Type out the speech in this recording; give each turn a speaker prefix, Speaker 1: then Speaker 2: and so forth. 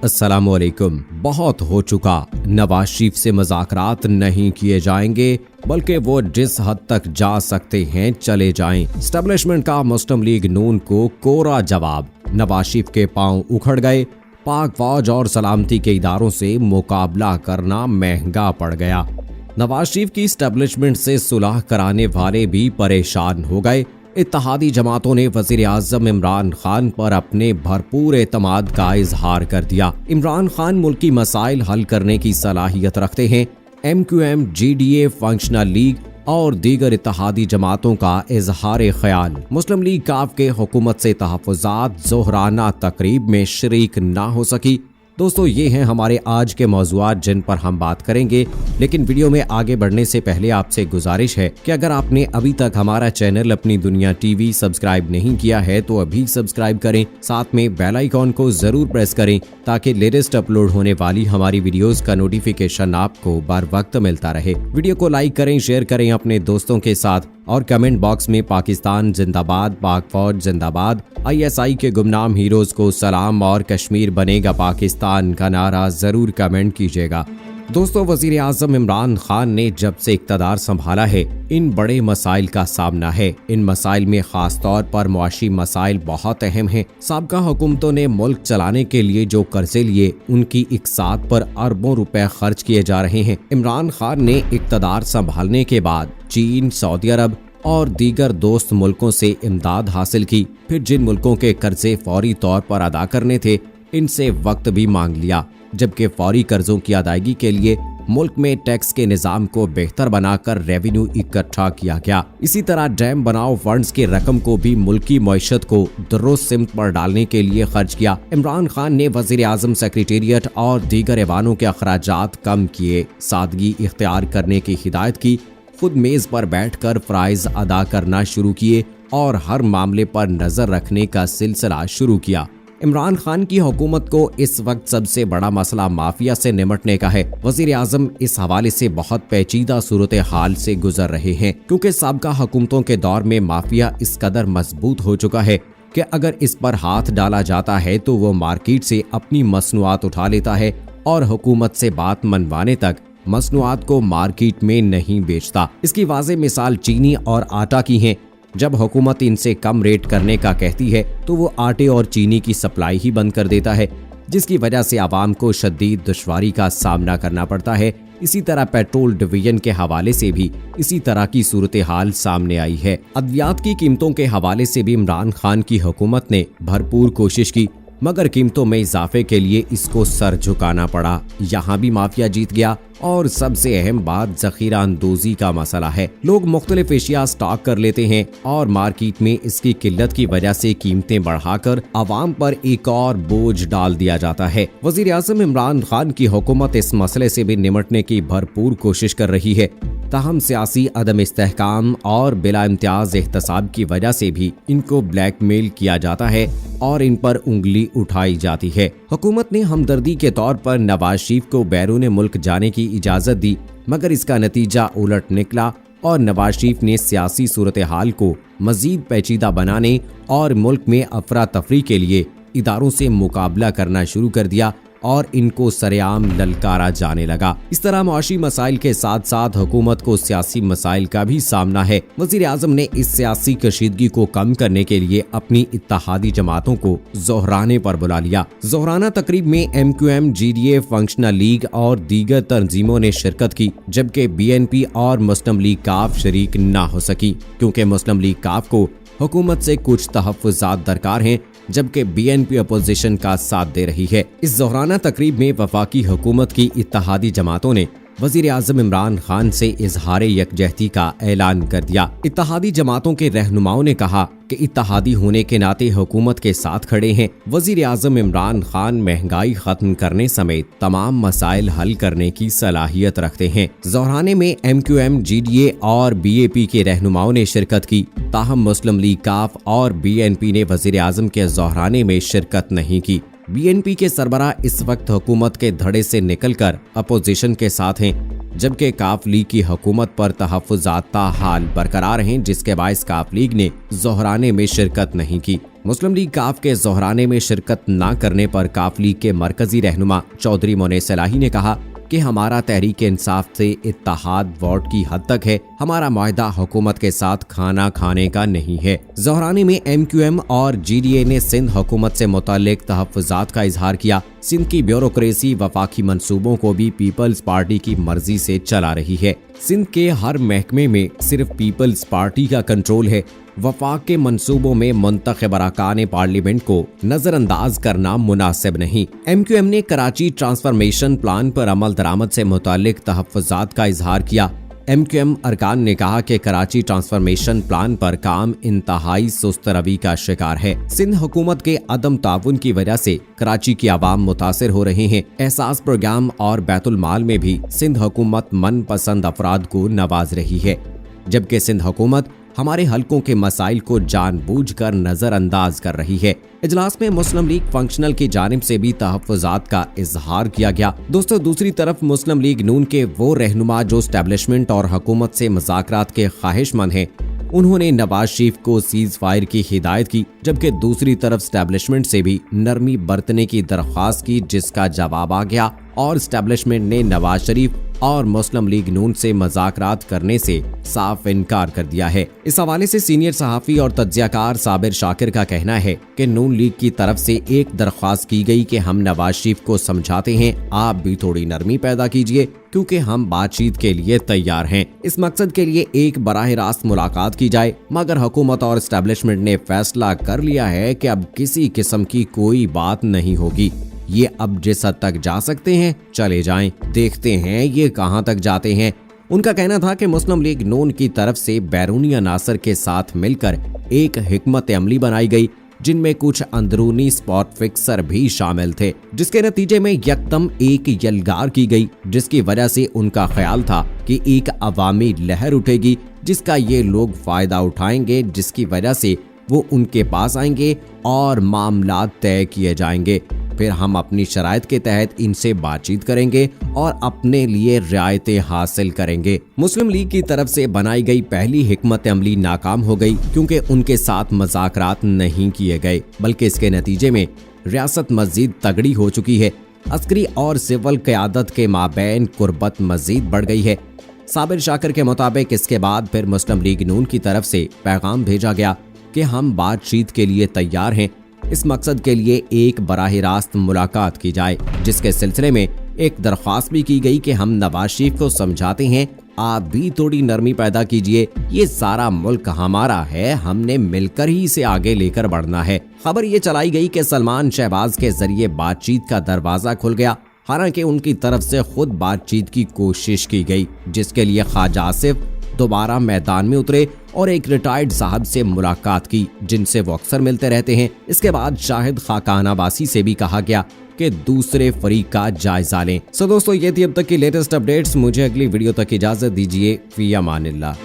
Speaker 1: अस्सलामुअलैकुम। बहुत हो चुका। नवाज शरीफ से मज़ाकरात नहीं किए जाएंगे, बल्कि वो जिस हद तक जा सकते हैं चले जाएं। एस्टेब्लिशमेंट का मुस्लिम लीग नून को कोरा जवाब। नवाज शरीफ के पांव उखड़ गए। पाक फौज और सलामती के इदारों से मुकाबला करना महंगा पड़ गया। नवाज शरीफ की एस्टेब्लिशमेंट से सुलह कराने वाले भी परेशान हो गए। इत्तेहादी जमातों ने वजीर आज़म इमरान खान पर अपने भरपूर एतमाद का इजहार कर दिया। इमरान खान मुल्की मसाइल हल करने की सलाहियत रखते हैं। MQM, GDA, फंक्शनल लीग और दीगर इत्तेहादी जमातों का इजहार ख्याल। मुस्लिम लीग काफ के हुकूमत से तहफ़्फ़ुज़ात ज़ोहराना तकरीब में शरीक ना हो सकी। दोस्तों, ये हैं हमारे आज के मौज़ूआत जिन पर हम बात करेंगे, लेकिन वीडियो में आगे बढ़ने से पहले आपसे गुजारिश है कि अगर आपने अभी तक हमारा चैनल अपनी दुनिया TV सब्सक्राइब नहीं किया है तो अभी सब्सक्राइब करें। साथ में बेल आइकॉन को जरूर प्रेस करें ताकि लेटेस्ट अपलोड होने वाली हमारी वीडियोस का नोटिफिकेशन आपको बर वक्त मिलता रहे। वीडियो को लाइक करें, शेयर करें अपने दोस्तों के साथ और कमेंट बॉक्स में पाकिस्तान जिंदाबाद, पाक फौज जिंदाबाद, ISI के गुमनाम हीरोज को सलाम और कश्मीर बनेगा पाकिस्तान का नारा जरूर कमेंट कीजिएगा। दोस्तों, वजीर आज़म इमरान खान ने जब से इक़्तिदार संभाला है, इन बड़े मसाइल का सामना है। इन मसाइल में खास तौर पर मुआशी मसाइल बहुत अहम हैं। साबका हुकूमतों ने मुल्क चलाने के लिए जो कर्जे लिए, उनकी इकसात पर अरबों रुपए खर्च किए जा रहे हैं। इमरान खान ने इक़्तिदार संभालने के बाद चीन, सऊदी अरब और दीगर दोस्त मुल्कों से इमदाद हासिल की। फिर जिन मुल्कों के कर्जे फौरी तौर पर अदा करने थे, इनसे वक्त भी मांग लिया, जबकि फौरी कर्जों की अदायगी के लिए मुल्क में टैक्स के निजाम को बेहतर बनाकर रेवेन्यू इकट्ठा किया गया। इसी तरह डैम बनाओ फंड्स की रकम को भी मुल्की मईशत को दुरुस्त सिमत पर डालने के लिए खर्च किया। इमरान खान ने वजीर आज़म सेक्रेटेरिएट और दीगर ऐवानों के अखराजात कम किए, सादगी इख्तियार करने की हिदायत की, खुद मेज पर बैठकर फराइज अदा करना शुरू किए और हर मामले पर नजर रखने का सिलसिला शुरू किया। इमरान खान की हुकूमत को इस वक्त सबसे बड़ा मसला माफिया से निपटने का है। वजीर आज़म इस हवाले से बहुत पेचीदा सूरत हाल से गुजर रहे हैं, क्योंकि साबका हुकूमतों के दौर में माफिया इस कदर मजबूत हो चुका है कि अगर इस पर हाथ डाला जाता है तो वो मार्केट से अपनी मसनूआत उठा लेता है और हुकूमत से बात मनवाने तक मसनूआत को मार्केट में नहीं बेचता। इसकी वाज़ेह मिसाल चीनी और आटा की है। जब हुकूमत इनसे कम रेट करने का कहती है तो वो आटे और चीनी की सप्लाई ही बंद कर देता है, जिसकी वजह से आवाम को शदीद दुश्वारी का सामना करना पड़ता है। इसी तरह पेट्रोल डिवीजन के हवाले से भी इसी तरह की सूरत हाल सामने आई है। अद्वियात की कीमतों के हवाले से भी इमरान खान की हुकूमत ने भरपूर कोशिश की, मगर कीमतों में इजाफे के लिए इसको सर झुकाना पड़ा। यहाँ भी माफिया जीत गया। और सबसे अहम बात जखीरा अंदोजी का मसला है। लोग मुख्तलिफ एशिया स्टॉक कर लेते हैं और मार्केट में इसकी किल्लत की वजह से कीमतें बढ़ाकर आवाम पर एक और बोझ डाल दिया जाता है। वजीर आज़म इमरान खान की हुकूमत इस मसले से भी निपटने की भरपूर कोशिश कर रही है, ताहम सियासी अदम इस्तेहकाम और बिला इम्तियाज एहतसाब की वजह से भी इनको ब्लैकमेल किया जाता है और इन पर उंगली उठाई जाती है। हुकूमत ने हमदर्दी के तौर पर नवाज शरीफ को बैरून मुल्क जाने की इजाजत दी, मगर इसका नतीजा उलट निकला और नवाज शरीफ ने सियासी सूरत हाल को मजीद पेचीदा बनाने और मुल्क में अफरा तफरी के लिए इदारों से मुकाबला करना शुरू कर दिया और इनको सरेआम ललकारा जाने लगा। इस तरह मुआशी मसाइल के साथ साथ हुकूमत को सियासी मसाइल का भी सामना है। वजीर आज़म ने इस सियासी कशीदगी को कम करने के लिए अपनी इत्तेहादी जमातों को ज़ोहराने पर बुला लिया। ज़ोहराना तकरीब में MQM, GDA, फंक्शनल लीग और दीगर तंजीमों ने शिरकत की, जबकि BNP और मुस्लिम लीग काफ शरीक ना हो सकी, क्योंकि मुस्लिम लीग काफ को हुकूमत से कुछ तहफ़्फ़ुज़ात दरकार हैं, जबकि BNP अपोजिशन का साथ दे रही है। इस ज़ोहराना तकरीब में वफाकी हुकूमत की इत्तेहादी जमातों ने वजीर आज़म इमरान खान से इजहार यकजहती का ऐलान कर दिया। इत्तेहादी जमातों के रहनुमाओं ने कहा कि इत्तेहादी होने के नाते हुकूमत के साथ खड़े हैं। वजीर आज़म इमरान खान महंगाई खत्म करने समेत तमाम मसाइल हल करने की सलाहियत रखते हैं। ज़ोहराने में MQM, GDA और BAP के रहनुमाओं ने शिरकत की, ताहम मुस्लिम लीग काफ और BNP ने वजीर आज़म के ज़ोहराने में शिरकत नहीं की। BNP के सरबराह इस वक्त हुकूमत के धड़े से निकलकर अपोजिशन के साथ हैं, जबकि काफ लीग की हुकूमत पर तहफ़्फ़ुज़ात हाल बरकरार हैं, जिसके बायस काफ लीग ने ज़ोहराने में शिरकत नहीं की। मुस्लिम लीग काफ के ज़ोहराने में शिरकत न करने पर काफ लीग के मरकजी रहनुमा चौधरी मोने सलाही ने कहा कि हमारा तहरीक इंसाफ से इत्तेहाद वोट की हद तक है, हमारा मुआहदा हुकूमत के साथ खाना खाने का नहीं है। ज़ोहरानी में MQM और GDA ने सिंध हुकूमत से मुताल्लिक तहफ़्फ़ुज़ात का इजहार किया। सिंध की ब्यूरोक्रेसी वफाकी मंसूबों को भी पीपल्स पार्टी की मर्जी से चला रही है। सिंध के हर महकमे में सिर्फ पीपल्स पार्टी का कंट्रोल है। वफाक के मंसूबों में मुंतखब अरकान पार्लियामेंट को नजरअंदाज करना मुनासिब नहीं। MQM ने कराची ट्रांसफॉर्मेशन प्लान पर अमल दरामद से मुताल्लिक तहफ़्फ़ुज़ात का इजहार किया। MQM अरकान ने कहा कि कराची ट्रांसफॉर्मेशन प्लान पर काम इंतहाई सुस्त रवि का शिकार है। सिंध हुकूमत के अदम ताउन की वजह से कराची की आवाम मुतासिर हो रहे हैं। एहसास प्रोग्राम और बैतुल माल में भी सिंध हुकूमत मनपसंद अफराद को नवाज रही है, जबकि सिंध हुकूमत हमारे हलकों के मसाइल को जानबूझकर नजरअंदाज कर रही है। इजलास में मुस्लिम लीग फंक्शनल की जानिब से भी तहफ़्फ़ुज़ात का इजहार किया गया। दोस्तों, दूसरी तरफ मुस्लिम लीग नून के वो रहनुमा जो एस्टेब्लिशमेंट और हुकूमत से मुज़ाकरात के ख्वाहिशमंद हैं, उन्होंने नवाज शरीफ को सीज फायर की हिदायत की, जबकि दूसरी तरफ एस्टेब्लिशमेंट से भी नरमी बरतने की दरख्वास्त की, जिसका जवाब आ गया और एस्टेब्लिशमेंट ने नवाज शरीफ और मुस्लिम लीग नून से मुज़ाकरात करने से साफ इनकार कर दिया है। इस हवाले से सीनियर सहाफ़ी और तज्ज़ियाकार साबिर शाकिर का कहना है कि नून लीग की तरफ से एक दरख्वास्त की गई कि हम नवाज शरीफ को समझाते हैं, आप भी थोड़ी नरमी पैदा कीजिए क्योंकि हम बातचीत के लिए तैयार हैं। इस मकसद के लिए एक बराह रास्त मुलाकात की जाए, मगर हुकूमत और एस्टेब्लिशमेंट ने फैसला कर लिया है कि अब किसी किस्म की कोई बात नहीं होगी। ये अब जिस हद तक जा सकते हैं चले जाएं, देखते हैं ये कहां तक जाते हैं। उनका कहना था कि मुस्लिम लीग नून की तरफ से बैरूनी अनासर के साथ मिलकर एक हिकमत अमली बनाई गई, जिनमें कुछ अंदरूनी स्पॉट फिक्सर भी शामिल थे, जिसके नतीजे में यकदम एक यलगार की गई, जिसकी वजह से उनका ख्याल था कि एक अवामी लहर उठेगी जिसका ये लोग फायदा उठाएंगे, जिसकी वजह से वो उनके पास आएंगे और मामला तय किए जाएंगे। फिर हम अपनी शराइत के तहत इनसे बातचीत करेंगे और अपने लिए रियायतें हासिल करेंगे। मुस्लिम लीग की तरफ से बनाई गई पहली हिकमत अमली नाकाम हो गई, क्योंकि उनके साथ मुज़ाकरात नहीं किए गए, बल्कि इसके नतीजे में रियासत मजीद तगड़ी हो चुकी है। अस्करी और सिविल क़यादत के माबैन कुर्बत मजीद बढ़ गई है। साबिर शाकिर के मुताबिक इसके बाद फिर मुस्लिम लीग नून की तरफ से पैगाम भेजा गया कि हम बातचीत के लिए तैयार हैं। इस मकसद के लिए एक बराह रास्त मुलाकात की जाए, जिसके सिलसिले में एक दरख्वास्त भी की गई कि हम नवाज शरीफ को समझाते हैं, आप भी थोड़ी नरमी पैदा कीजिए, ये सारा मुल्क हमारा है, हमने मिलकर ही इसे आगे लेकर बढ़ना है। खबर ये चलाई गई कि सलमान शहबाज के जरिए बातचीत का दरवाजा खुल गया, हालांकि उनकी तरफ से खुद बातचीत की कोशिश की गई, जिसके लिए ख्वाजा आसिफ दोबारा मैदान में उतरे और एक रिटायर्ड साहब से मुलाकात की, जिनसे वो अक्सर मिलते रहते हैं। इसके बाद शाहिद खाकानाबासी से भी कहा गया कि दूसरे फरीक का जायजा लें। सो दोस्तों, ये थी अब तक की लेटेस्ट अपडेट्स। मुझे अगली वीडियो तक इजाजत दीजिए। फी अमानिल्लाह।